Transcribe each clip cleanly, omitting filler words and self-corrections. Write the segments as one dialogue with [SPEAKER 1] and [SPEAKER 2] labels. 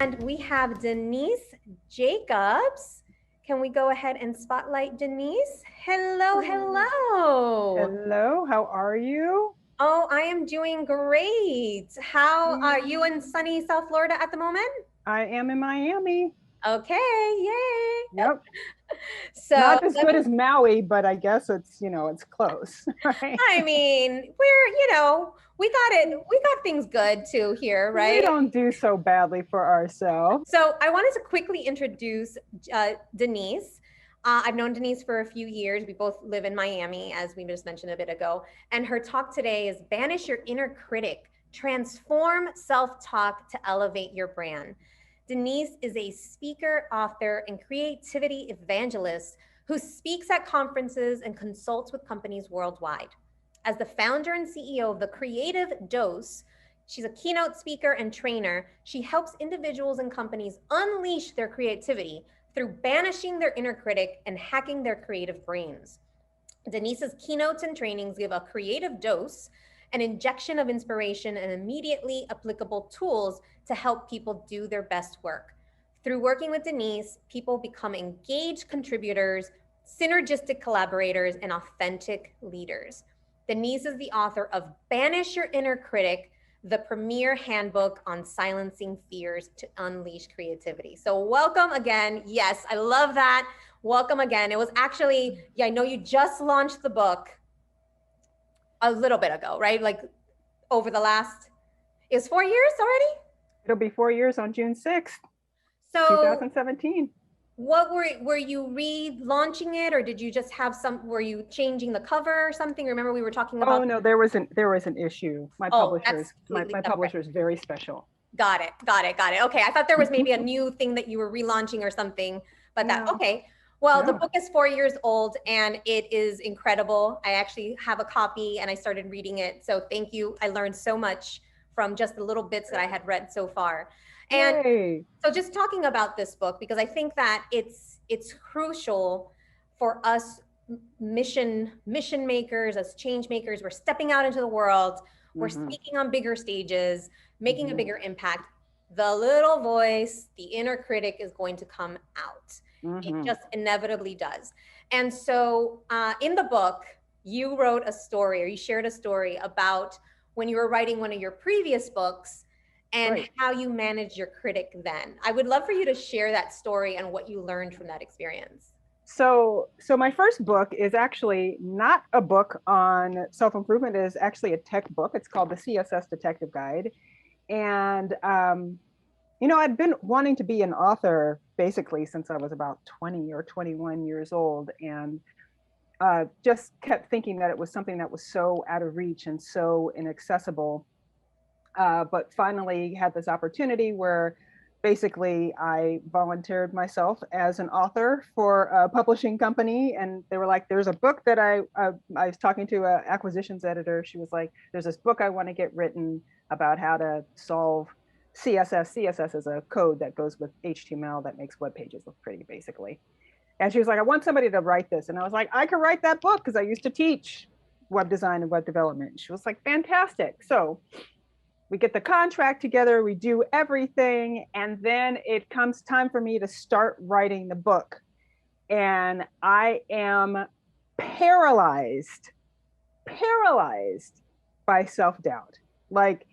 [SPEAKER 1] And we have Denise Jacobs. Can we go ahead and spotlight Denise? Hello, hello.
[SPEAKER 2] Hello, how are you?
[SPEAKER 1] Oh, I am doing great. How are you in sunny South Florida at the moment?
[SPEAKER 2] I am in Miami.
[SPEAKER 1] Okay, yay.
[SPEAKER 2] Yep.
[SPEAKER 1] So
[SPEAKER 2] Not as good as Maui, but I guess it's, it's close, right?
[SPEAKER 1] I mean, we got things good too here, right?
[SPEAKER 2] We don't do so badly for ourselves.
[SPEAKER 1] So I wanted to quickly introduce Denise. I've known Denise for a few years. We both live in Miami, as we just mentioned a bit ago. And her talk today is Banish Your Inner Critic, Transform Self-Talk to Elevate Your Brand. Denise is a speaker, author, and creativity evangelist who speaks at conferences and consults with companies worldwide. As the founder and CEO of the Creative Dose, she's a keynote speaker and trainer. She helps individuals and companies unleash their creativity through banishing their inner critic and hacking their creative brains. Denise's keynotes and trainings give a creative dose, an injection of inspiration, and immediately applicable tools to help people do their best work. Through working with Denise, people become engaged contributors, synergistic collaborators, and authentic leaders. Denise is the author of Banish Your Inner Critic, the premier handbook on silencing fears to unleash creativity. So welcome again. Yes, I love that. Welcome again. It was actually, I know you just launched the book a little bit ago, right? Like over the last, it was 4 years already?
[SPEAKER 2] It'll be 4 years on June 6th,
[SPEAKER 1] so
[SPEAKER 2] 2017.
[SPEAKER 1] What were you relaunching it, or did you just have were you changing the cover or something? Remember we were talking about?
[SPEAKER 2] Oh no, there was an issue. My publisher is very special.
[SPEAKER 1] Got it. Okay, I thought there was maybe a new thing that you were relaunching or something, but okay. Well, the book is 4 years old and it is incredible. I actually have a copy and I started reading it. So thank you. I learned so much from just the little bits that I had read so far. And so just talking about this book, because I think that it's crucial for us mission makers, as change makers. We're stepping out into the world. We're speaking on bigger stages, making a bigger impact. The little voice, the inner critic, is going to come out. It just inevitably does. And so in the book, you wrote a story, or you shared a story about when you were writing one of your previous books and how you managed your critic then. I would love for you to share that story and what you learned from that experience.
[SPEAKER 2] So my first book is actually not a book on self-improvement. It is actually a tech book. It's called the CSS Detective Guide. And, I'd been wanting to be an author basically since I was about 20 or 21 years old, and just kept thinking that it was something that was so out of reach and so inaccessible. But finally had this opportunity where basically I volunteered myself as an author for a publishing company. And they were like, there's a book that I was talking to an acquisitions editor. She was like, there's this book I want to get written about how to solve CSS. CSS is a code that goes with HTML that makes web pages look pretty, basically. And she was like, I want somebody to write this. And I was like, I could write that book because I used to teach web design and web development. She was like, fantastic. So we get the contract together, we do everything, and then it comes time for me to start writing the book. And I am paralyzed by self-doubt. Like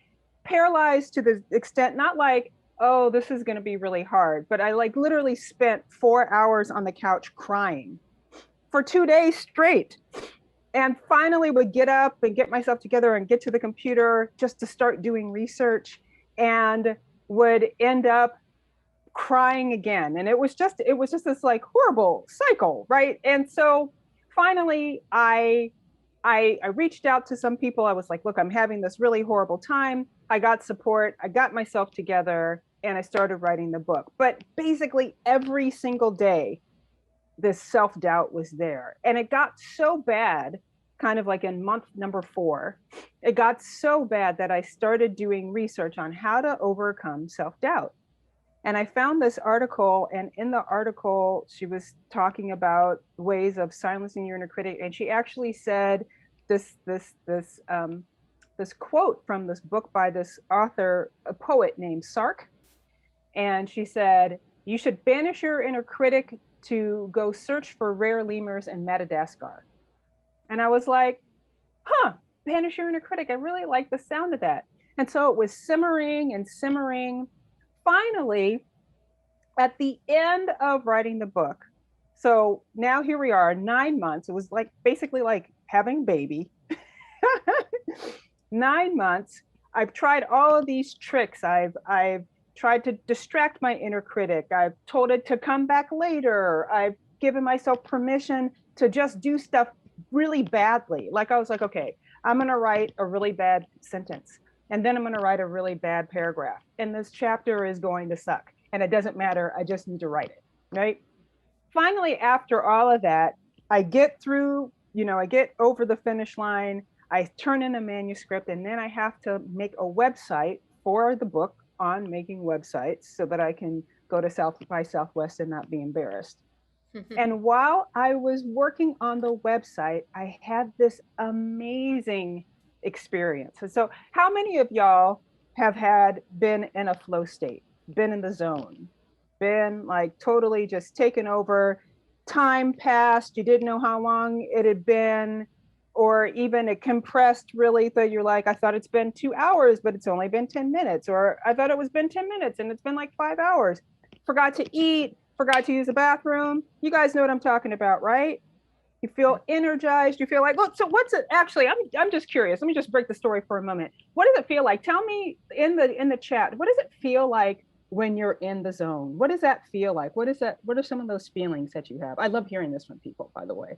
[SPEAKER 2] paralyzed to the extent, not like, oh, this is going to be really hard, but I literally spent 4 hours on the couch crying for 2 days straight. And finally would get up and get myself together and get to the computer just to start doing research, and would end up crying again. And it was just this horrible cycle, right? And so finally I reached out to some people. I was like, look, I'm having this really horrible time. I got support, I got myself together, and I started writing the book. But basically every single day, this self-doubt was there. And it got so bad, kind of like in month number 4, it got so bad that I started doing research on how to overcome self-doubt. And I found this article, and in the article, she was talking about ways of silencing your inner critic. And she actually said this quote from this book by this author, a poet named Sark. And she said, "You should banish your inner critic to go search for rare lemurs in Madagascar." And I was like, huh, banish your inner critic. I really like the sound of that. And so it was simmering and simmering. Finally, at the end of writing the book, so now here we are, 9 months. It was like basically like having a baby. 9 months. I've tried all of these tricks. I've tried to distract my inner critic. I've told it to come back later. I've given myself permission to just do stuff really badly. Like I was like, okay, I'm going to write a really bad sentence, and then I'm going to write a really bad paragraph, and this chapter is going to suck, and it doesn't matter. I just need to write it, right? Finally, after all of that, I get through, I get over the finish line. I turn in a manuscript, and then I have to make a website for the book on making websites so that I can go to South by Southwest and not be embarrassed. And while I was working on the website, I had this amazing experience. And so how many of y'all have been in a flow state, been in the zone, been like totally just taken over? Time passed, you didn't know how long it had been, or even it compressed really, that you're like, I thought it's been 2 hours, but it's only been 10 minutes, or I thought it was been 10 minutes and it's been like 5 hours. Forgot to eat, forgot to use the bathroom. You guys know what I'm talking about, right? You feel energized. You feel like, well, so what's it actually? I'm just curious. Let me just break the story for a moment. What does it feel like? Tell me in the chat. What does it feel like when you're in the zone? What does that feel like? What is that? What are some of those feelings that you have? I love hearing this from people, by the way.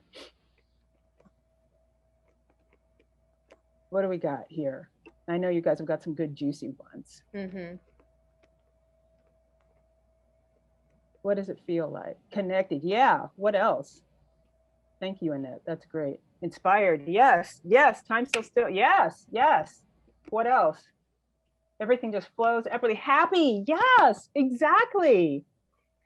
[SPEAKER 2] What do we got here? I know you guys have got some good juicy ones. Mm-hmm. What does it feel like? Connected. Yeah. What else? Thank you, Annette. That's great. Inspired. Yes. Yes. Time still. Yes. Yes. What else? Everything just flows. Everybody happy. Yes, exactly.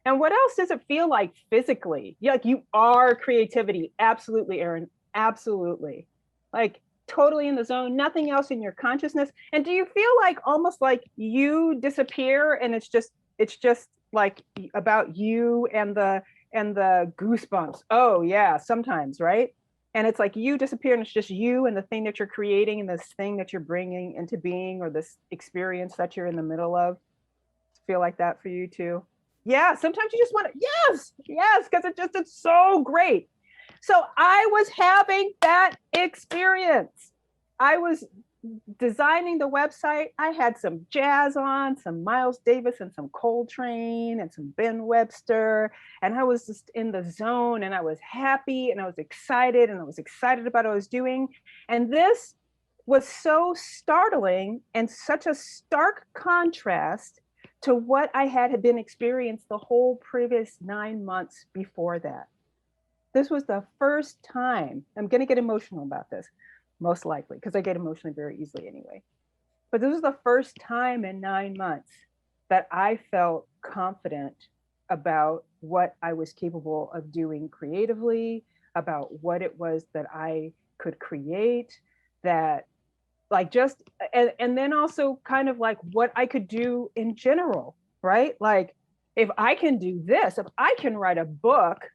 [SPEAKER 2] And what else does it feel like physically? Yeah, like you are creativity. Absolutely, Erin. Absolutely. Like totally in the zone, nothing else in your consciousness. And do you feel like almost like you disappear and it's just like about you and the goosebumps? Oh yeah, sometimes, right? And it's like you disappear and it's just you and the thing that you're creating and this thing that you're bringing into being, or this experience that you're in the middle of. Feel like that for you too? Yeah, sometimes you just want to, yes, because it's so great. So I was having that experience. I was designing the website. I had some jazz on, some Miles Davis and some Coltrane and some Ben Webster. And I was just in the zone, and I was happy and I was excited about what I was doing. And this was so startling and such a stark contrast to what I had been experienced the whole previous 9 months before that. This was the first time, I'm going to get emotional about this, most likely, because I get emotionally very easily anyway. But this was the first time in 9 months that I felt confident about what I was capable of doing creatively, about what it was that I could create, that like just, and then also kind of like what I could do in general, right? Like if I can do this, if I can write a book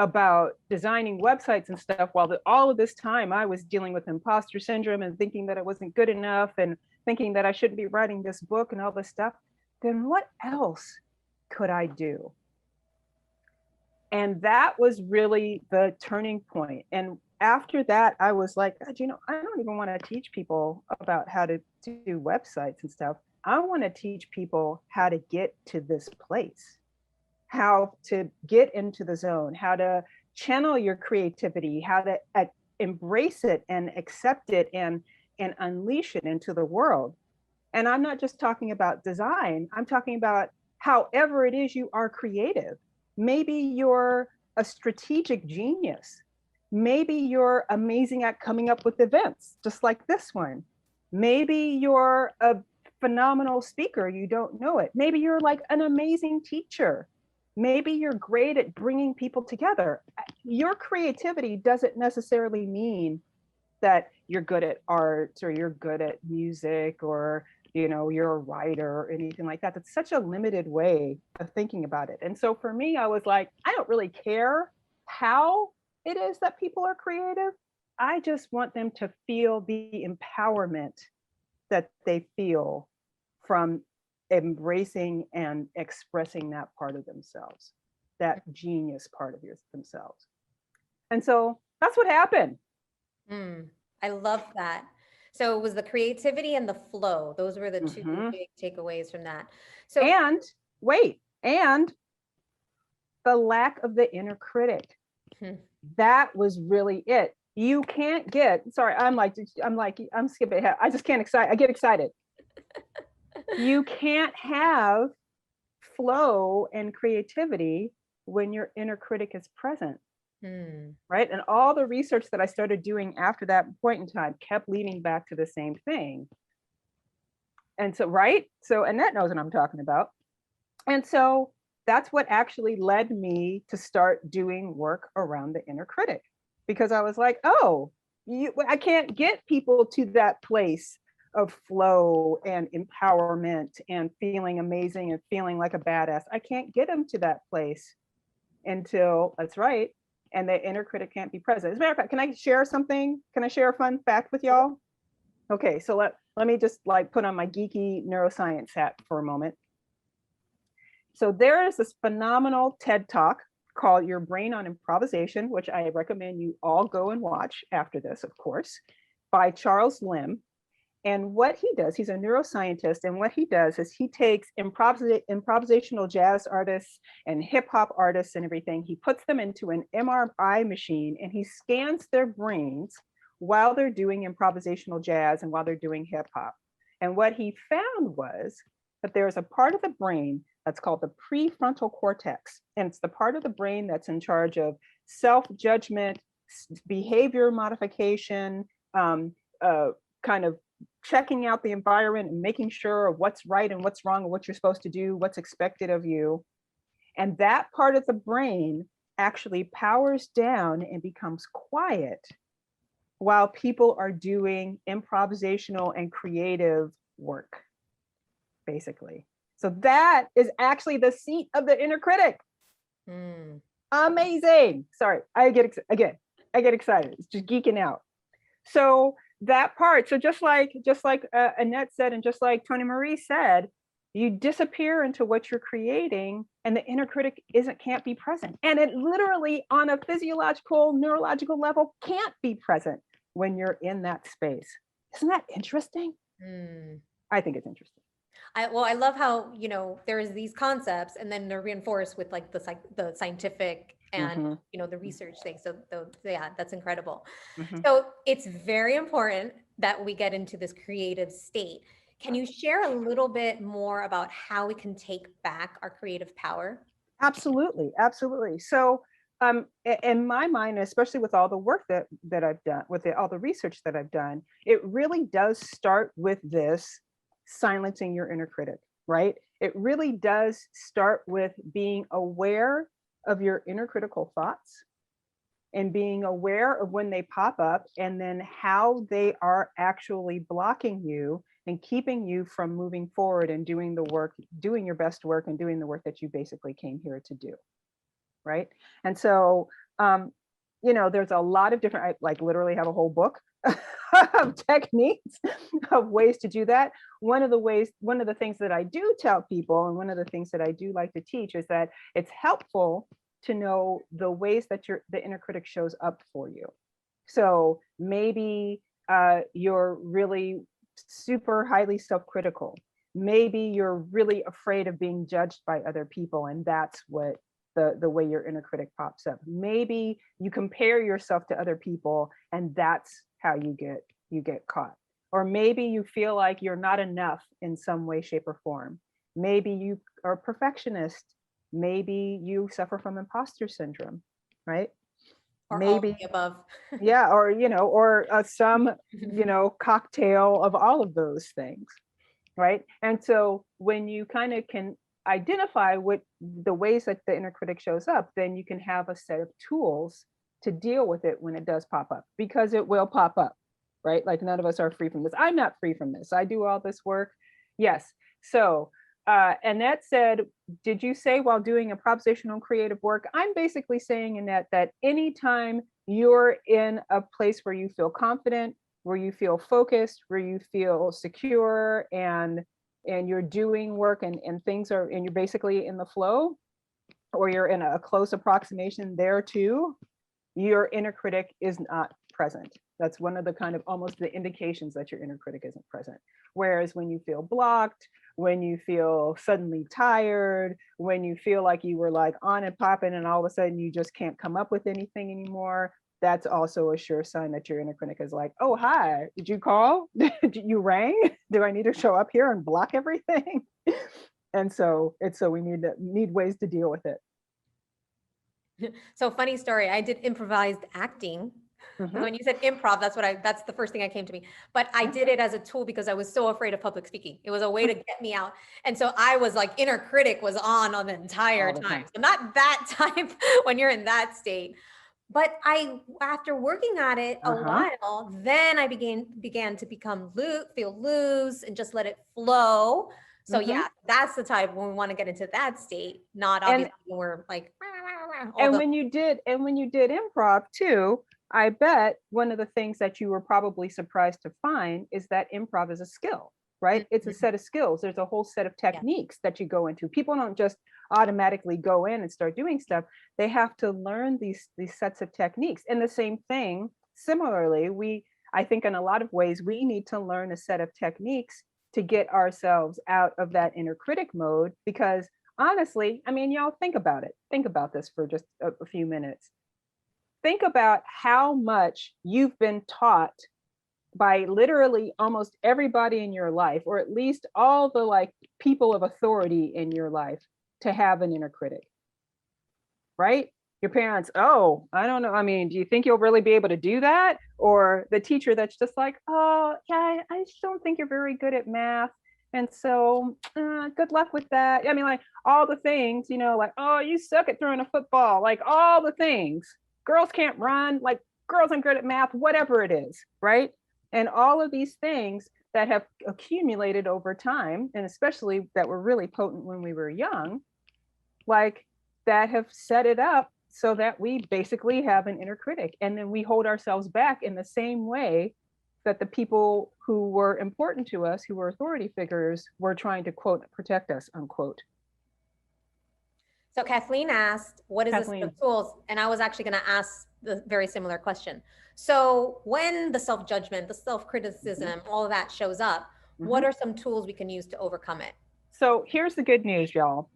[SPEAKER 2] about designing websites and stuff, while all of this time I was dealing with imposter syndrome and thinking that I wasn't good enough and thinking that I shouldn't be writing this book and all this stuff, then what else could I do? And that was really the turning point. And after that, I was like, God, I don't even want to teach people about how to do websites and stuff. I want to teach people how to get to this place, how to get into the zone, how to channel your creativity, how to embrace it and accept it and unleash it into the world. And I'm not just talking about design. I'm talking about however it is you are creative. Maybe you're a strategic genius. Maybe you're amazing at coming up with events, just like this one. Maybe you're a phenomenal speaker, you don't know it. Maybe you're like an amazing teacher. Maybe you're great at bringing people together. Your creativity doesn't necessarily mean that you're good at arts or you're good at music or you're a writer or anything like that. That's such a limited way of thinking about it. And so for me, I was like, I don't really care how it is that people are creative. I just want them to feel the empowerment that they feel from embracing and expressing that part of themselves, that genius part of themselves. And so that's what happened.
[SPEAKER 1] I love that. So it was the creativity and the flow. Those were the two
[SPEAKER 2] Mm-hmm.
[SPEAKER 1] big takeaways from that.
[SPEAKER 2] So, and the lack of the inner critic. That was really it. You can't get, sorry, I'm skipping ahead. I just can't I get excited. You can't have flow and creativity when your inner critic is present. Right. And all the research that I started doing after that point in time kept leading back to the same thing. And so, right. So Annette knows what I'm talking about. And so that's what actually led me to start doing work around the inner critic, because I was like, oh, I can't get people to that place of flow and empowerment and feeling amazing and feeling like a badass. I can't get them to that place until, that's right, and the inner critic can't be present. As a matter of fact, can I share something? Can I share a fun fact with y'all? Okay, so let me just like put on my geeky neuroscience hat for a moment. So there is this phenomenal TED Talk called Your Brain on Improvisation, which I recommend you all go and watch after this, of course, by Charles Limb. And what he does, he's a neuroscientist, and what he does is he takes improvisational jazz artists and hip hop artists and everything, he puts them into an MRI machine and he scans their brains while they're doing improvisational jazz and while they're doing hip hop. And what he found was that there's a part of the brain that's called the prefrontal cortex. And it's the part of the brain that's in charge of self-judgment, behavior modification, kind of checking out the environment and making sure what's right and what's wrong and what you're supposed to do, what's expected of you. And that part of the brain actually powers down and becomes quiet while people are doing improvisational and creative work, basically. So that is actually the seat of the inner critic. Amazing. Sorry, I get excited. It's just geeking out. So that part, so just like Annette said, and just like Tony Marie said, you disappear into what you're creating and the inner critic can't be present. And it literally on a physiological, neurological level can't be present when you're in that space. Isn't that interesting? I think it's interesting.
[SPEAKER 1] I love how, there's these concepts and then they're reinforced with like the scientific and, the research thing. So yeah, that's incredible. So it's very important that we get into this creative state. Can you share a little bit more about how we can take back our creative power?
[SPEAKER 2] Absolutely. Absolutely. So in my mind, especially with all the work that I've done, with all the research that I've done, it really does start with this silencing your inner critic, right? It really does start with being aware of your inner critical thoughts and being aware of when they pop up and then how they are actually blocking you and keeping you from moving forward and doing the work, doing your best work and doing the work that you basically came here to do, right? And so, there's a lot of different, I like literally have a whole book of techniques of ways to do that. One of the things that I do tell people, and one of the things that I do like to teach is that it's helpful to know the ways that the inner critic shows up for you. So maybe you're really super highly self-critical. Maybe you're really afraid of being judged by other people, and that's what the way your inner critic pops up. Maybe you compare yourself to other people, and that's how you get caught. Or maybe you feel like you're not enough in some way, shape, or form. Maybe you are a perfectionist. Maybe you suffer from imposter syndrome, right?
[SPEAKER 1] Or
[SPEAKER 2] maybe
[SPEAKER 1] all of the above.
[SPEAKER 2] Yeah, or some cocktail of all of those things. right? And so when you kind of can identify what the ways that the inner critic shows up, then you can have a set of tools to deal with it when it does pop up, because it will pop up, right? Like none of us are free from this. I'm not free from this. I do all this work. Yes. So, and that said, did you say while doing improvisational creative work? I'm basically saying in that anytime you're in a place where you feel confident, where you feel focused, where you feel secure, and you're doing work, and things are, and you're basically in the flow, or you're in a close approximation there too, your inner critic is not present. That's one of the kind of almost the indications that your inner critic isn't present. Whereas when you feel blocked, when you feel suddenly tired, when you feel like you were like on and popping and all of a sudden you just can't come up with anything anymore, that's also a sure sign that your inner critic is like, oh, hi, did you call? You rang? Do I need to show up here and block everything? And so we need ways to deal with it.
[SPEAKER 1] So funny story. I did improvised acting. When you said improv, that's the first thing that came to me. But I did it as a tool because I was so afraid of public speaking. It was a way to get me out. And so I was like, inner critic was on the entire time. So not that time when you're in that state. But after working at it a while, then I began to feel loose and just let it flow. So yeah, that's the type when we want to get into that state, not obviously when we're like,
[SPEAKER 2] when you did improv too, I bet one of the things that you were probably surprised to find is that improv is a skill, right? It's a set of skills. There's a whole set of techniques that you go into. People don't just automatically go in and start doing stuff. They have to learn these sets of techniques. And the same thing, similarly, I think in a lot of ways, we need to learn a set of techniques to get ourselves out of that inner critic mode. Because honestly, I mean, y'all think about it. Think about this for just a few minutes. Think about how much you've been taught by literally almost everybody in your life, or at least all the like people of authority in your life, to have an inner critic, right? Your parents, oh, I don't know. I mean, do you think you'll really be able to do that? Or the teacher that's just like, oh, yeah, I just don't think you're very good at math. And so good luck with that. I mean, like all the things, you know, like, oh, you suck at throwing a football, like all the things. Girls can't run, like girls aren't good at math, whatever it is, right? And all of these things that have accumulated over time, and especially that were really potent when we were young, like that have set it up so that we basically have an inner critic. And then we hold ourselves back in the same way that the people who were important to us, who were authority figures, were trying to, quote, protect us, unquote.
[SPEAKER 1] So Kathleen asked, what is the tools? And I was actually going to ask the very similar question. So when the self-judgment, the self-criticism, all of that shows up, what are some tools we can use to overcome it?
[SPEAKER 2] So here's the good news, y'all.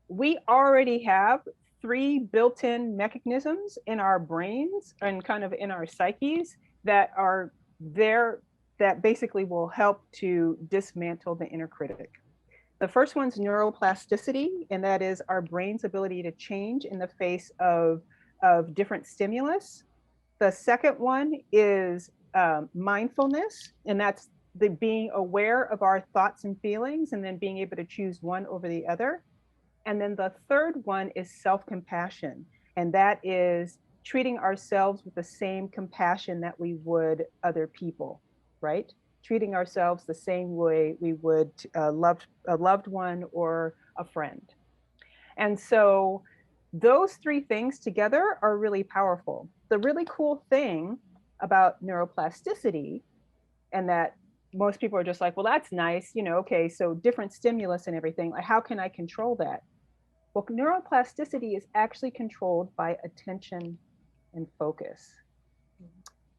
[SPEAKER 2] We already have 3 built-in mechanisms in our brains and kind of in our psyches that are there that basically will help to dismantle the inner critic. The first one's neuroplasticity, and that is our brain's ability to change in the face of different stimulus. The second one is mindfulness, and that's the being aware of our thoughts and feelings and then being able to choose one over the other. And then the third one is self-compassion, and that is treating ourselves with the same compassion that we would other people, right? Treating ourselves the same way we would a loved one or a friend. And so those 3 things together are really powerful. The really cool thing about neuroplasticity, and that most people are just like, well, that's nice, you know, okay, so different stimulus and everything, like how can I control that? Well, neuroplasticity is actually controlled by attention and focus.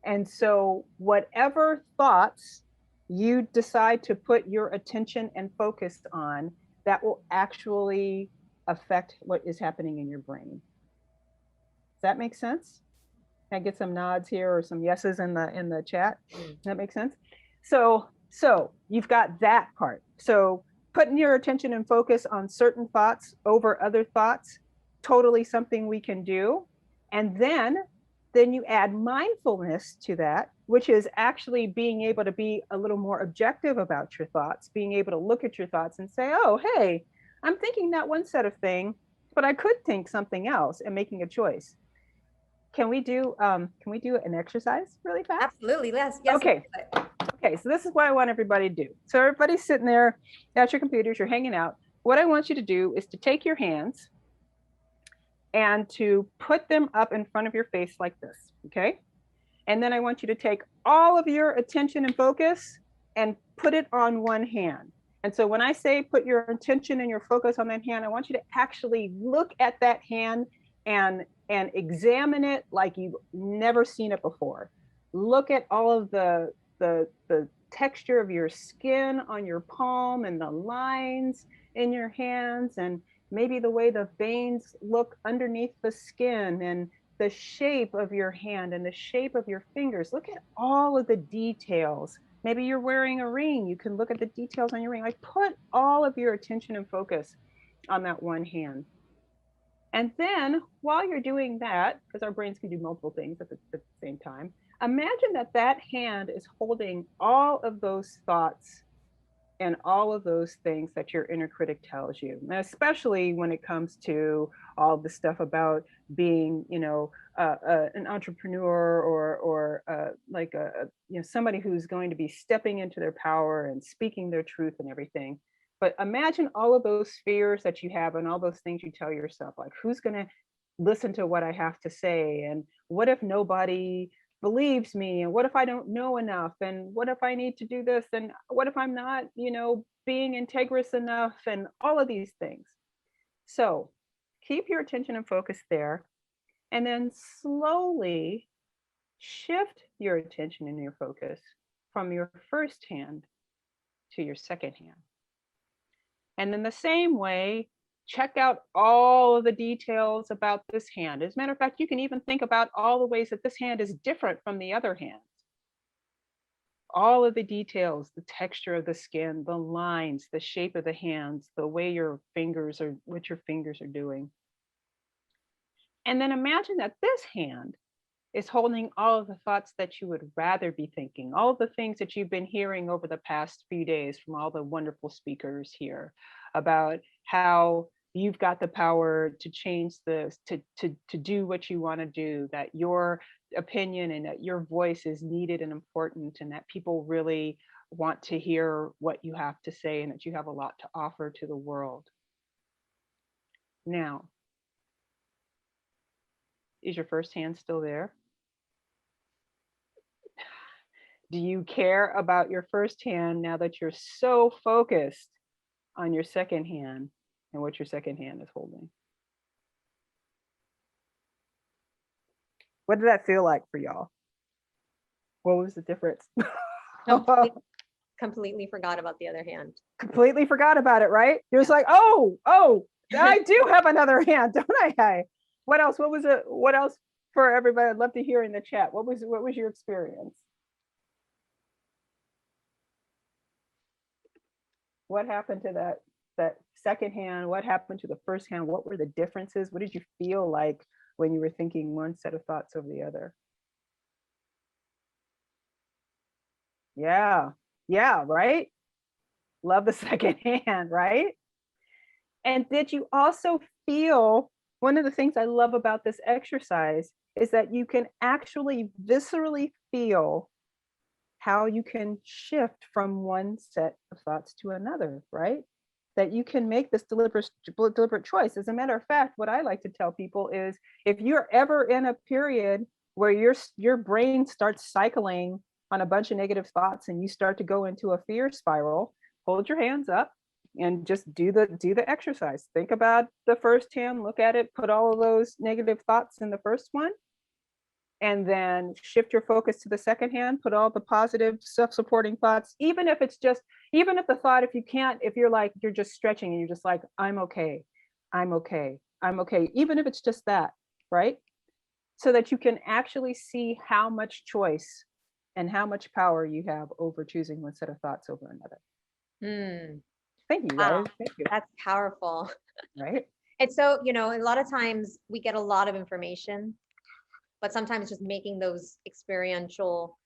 [SPEAKER 2] And so whatever thoughts you decide to put your attention and focus on, that will actually affect what is happening in your brain. Does that make sense? Can I get some nods here or some yeses in the chat? Does that make sense? So you've got that part. So putting your attention and focus on certain thoughts over other thoughts, totally something we can do. And then Then you add mindfulness to that, which is actually being able to be a little more objective about your thoughts, being able to look at your thoughts and say, oh, hey, I'm thinking that one set of thing, but I could think something else, and making a choice. Can we do an exercise really fast?
[SPEAKER 1] Absolutely. Yes. Yes.
[SPEAKER 2] Okay. Okay, so this is what I want everybody to do. So everybody's sitting there at your computers, you're hanging out. What I want you to do is to take your hands and to put them up in front of your face like this, okay? And then I want you to take all of your attention and focus and put it on one hand. And so when I say put your attention and your focus on that hand, I want you to actually look at that hand and examine it like you've never seen it before. Look at all of the texture of your skin on your palm and the lines in your hands, and maybe the way the veins look underneath the skin, and the shape of your hand and the shape of your fingers. Look at all of the details. Maybe you're wearing a ring. You can look at the details on your ring. Like, put all of your attention and focus on that one hand. And then while you're doing that, because our brains can do multiple things at the same time, imagine that that hand is holding all of those thoughts and all of those things that your inner critic tells you, and especially when it comes to all the stuff about being, an entrepreneur, or like somebody who's going to be stepping into their power and speaking their truth and everything. But imagine all of those fears that you have and all those things you tell yourself, like, who's going to listen to what I have to say? And what if nobody believes me? And what if I don't know enough? And what if I need to do this? And what if I'm not, being integrous enough? And all of these things. So keep your attention and focus there. And then slowly shift your attention and your focus from your first hand to your second hand. And in the same way, check out all of the details about this hand. As a matter of fact, you can even think about all the ways that this hand is different from the other hands. All of the details, the texture of the skin, the lines, the shape of the hands, the way your fingers are, what your fingers are doing. And then imagine that this hand is holding all of the thoughts that you would rather be thinking, all of the things that you've been hearing over the past few days from all the wonderful speakers here about how you've got the power to change this, to do what you want to do, that your opinion and that your voice is needed and important, and that people really want to hear what you have to say, and that you have a lot to offer to the world. Now, is your first hand still there? Do you care about your first hand now that you're so focused on your second hand and what your second hand is holding? What did that feel like for y'all? What was the difference?
[SPEAKER 1] Completely forgot about the other hand.
[SPEAKER 2] Completely forgot about it, right? You're just like, oh, I do have another hand, don't I? What else? What else for everybody? I'd love to hear in the chat. What was your experience? What happened to that second hand? What happened to the first hand? What were the differences? What did you feel like when you were thinking one set of thoughts over the other? Yeah, right? Love the second hand, right? And did you also feel, one of the things I love about this exercise is that you can actually viscerally feel how you can shift from one set of thoughts to another, right? That you can make this deliberate choice. As a matter of fact, what I like to tell people is, if you're ever in a period where your brain starts cycling on a bunch of negative thoughts and you start to go into a fear spiral, hold your hands up and just do the exercise. Think about the first hand, look at it, put all of those negative thoughts in the first one, and then shift your focus to the second hand, put all the positive self-supporting thoughts, even if the thought, if you're just stretching and you're just like, I'm okay, even if it's just that, right? So that you can actually see how much choice and how much power you have over choosing one set of thoughts over another. Thank you, guys.
[SPEAKER 1] Wow.
[SPEAKER 2] Thank you.
[SPEAKER 1] That's powerful.
[SPEAKER 2] Right?
[SPEAKER 1] And so, a lot of times we get a lot of information but sometimes just making those experiential,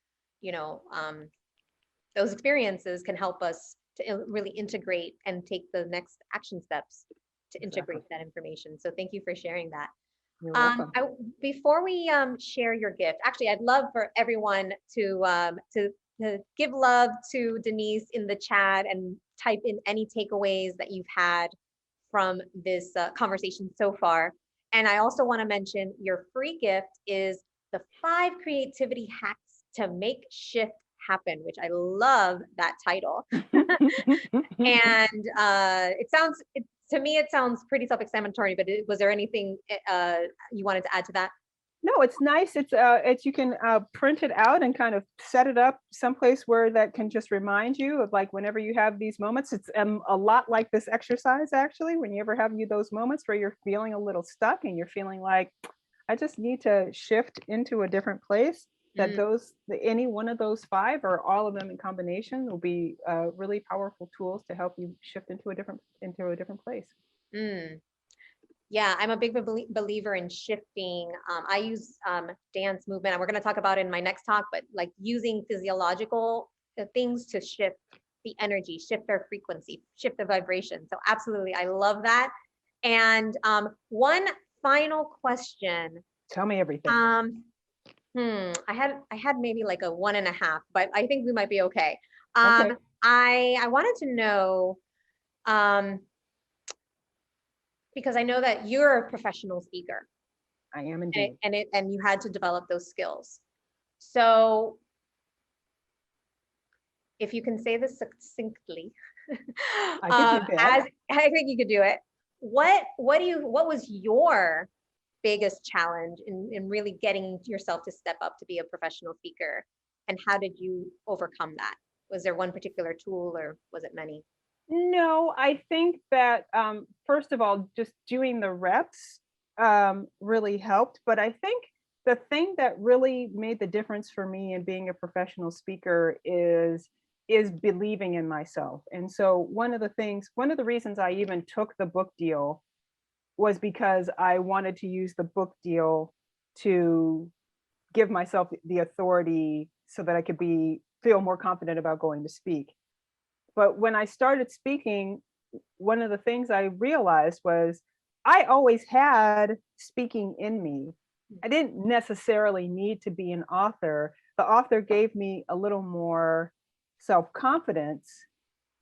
[SPEAKER 1] those experiences can help us to really integrate and take the next action steps to integrate that information. So thank you for sharing that.
[SPEAKER 2] You're welcome.
[SPEAKER 1] Before we share your gift, actually, I'd love for everyone to give love to Denise in the chat and type in any takeaways that you've had from this conversation so far. And I also want to mention your free gift is the 5 creativity hacks to make shift happen, which I love that title. And to me, it sounds pretty self-explanatory, but was there anything you wanted to add to that?
[SPEAKER 2] No, it's nice. It's you can print it out and kind of set it up someplace where that can just remind you of, like, whenever you have these moments. It's a lot like this exercise, actually. When you ever have those moments where you're feeling a little stuck and you're feeling like, I just need to shift into a different place, that any one of those 5 or all of them in combination will be really powerful tools to help you shift into a different place.
[SPEAKER 1] Yeah, I'm a big believer in shifting. I use dance movement, and we're going to talk about it in my next talk, but like using physiological things to shift the energy, shift our frequency, shift the vibration. So absolutely, I love that. And one final question.
[SPEAKER 2] Tell me everything.
[SPEAKER 1] I had maybe like a 1.5, but I think we might be okay.
[SPEAKER 2] Okay.
[SPEAKER 1] I wanted to know, because I know that you're a professional speaker.
[SPEAKER 2] I am indeed.
[SPEAKER 1] And you had to develop those skills. So if you can say this succinctly, I think you could do it. What was your biggest challenge in really getting yourself to step up to be a professional speaker? And how did you overcome that? Was there one particular tool, or was it many?
[SPEAKER 2] No, I think that first of all, just doing the reps really helped. But I think the thing that really made the difference for me in being a professional speaker is believing in myself. And so one of the reasons I even took the book deal was because I wanted to use the book deal to give myself the authority so that I could feel more confident about going to speak. But when I started speaking, one of the things I realized was I always had speaking in me. I didn't necessarily need to be an author. The author gave me a little more self-confidence,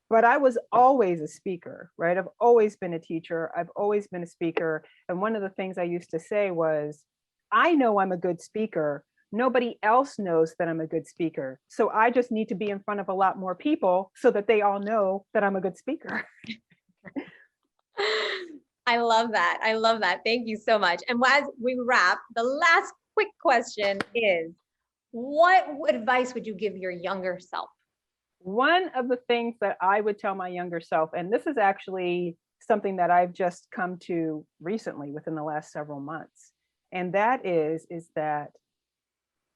[SPEAKER 2] but I was always a speaker, right? I've always been a teacher. I've always been a speaker. And one of the things I used to say was, I know I'm a good speaker. Nobody else knows that I'm a good speaker. So I just need to be in front of a lot more people so that they all know that I'm a good speaker.
[SPEAKER 1] I love that. I love that. Thank you so much. And as we wrap, the last quick question is, what advice would you give your younger self?
[SPEAKER 2] One of the things that I would tell my younger self, and this is actually something that I've just come to recently within the last several months, and that is that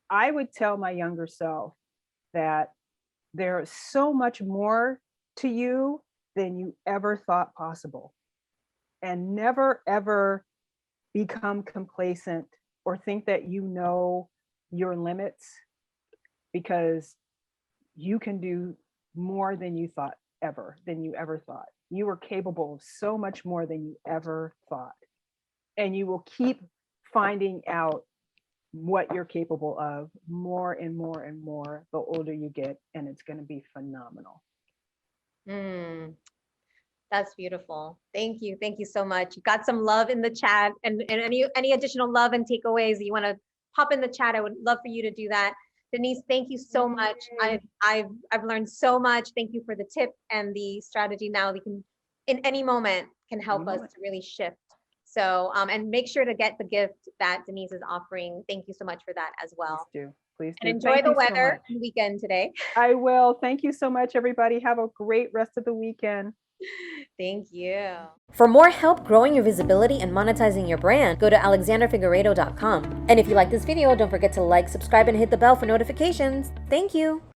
[SPEAKER 2] I would tell my younger self that there is so much more to you than you ever thought possible. And never, ever become complacent or think that you know your limits, because you can do more than you ever thought. You are capable of so much more than you ever thought. And you will keep finding out what you're capable of more and more and more the older you get, and it's going to be phenomenal.
[SPEAKER 1] That's beautiful. Thank you. Thank you so much. You got some love in the chat, and any additional love and takeaways that you want to pop in the chat, I would love for you to do that. Denise, thank you so much. I've learned so much. Thank you for the tip and the strategy. Now we can, in any moment, can help us to really shift. So, and make sure to get the gift that Denise is offering. Thank you so much for that as well.
[SPEAKER 2] Please do. Please do.
[SPEAKER 1] And enjoy the weather and weekend today.
[SPEAKER 2] I will. Thank you so much, everybody. Have a great rest of the weekend.
[SPEAKER 1] Thank you. For more help growing your visibility and monetizing your brand, go to alexanderfigueredo.com. And if you like this video, don't forget to like, subscribe, and hit the bell for notifications. Thank you.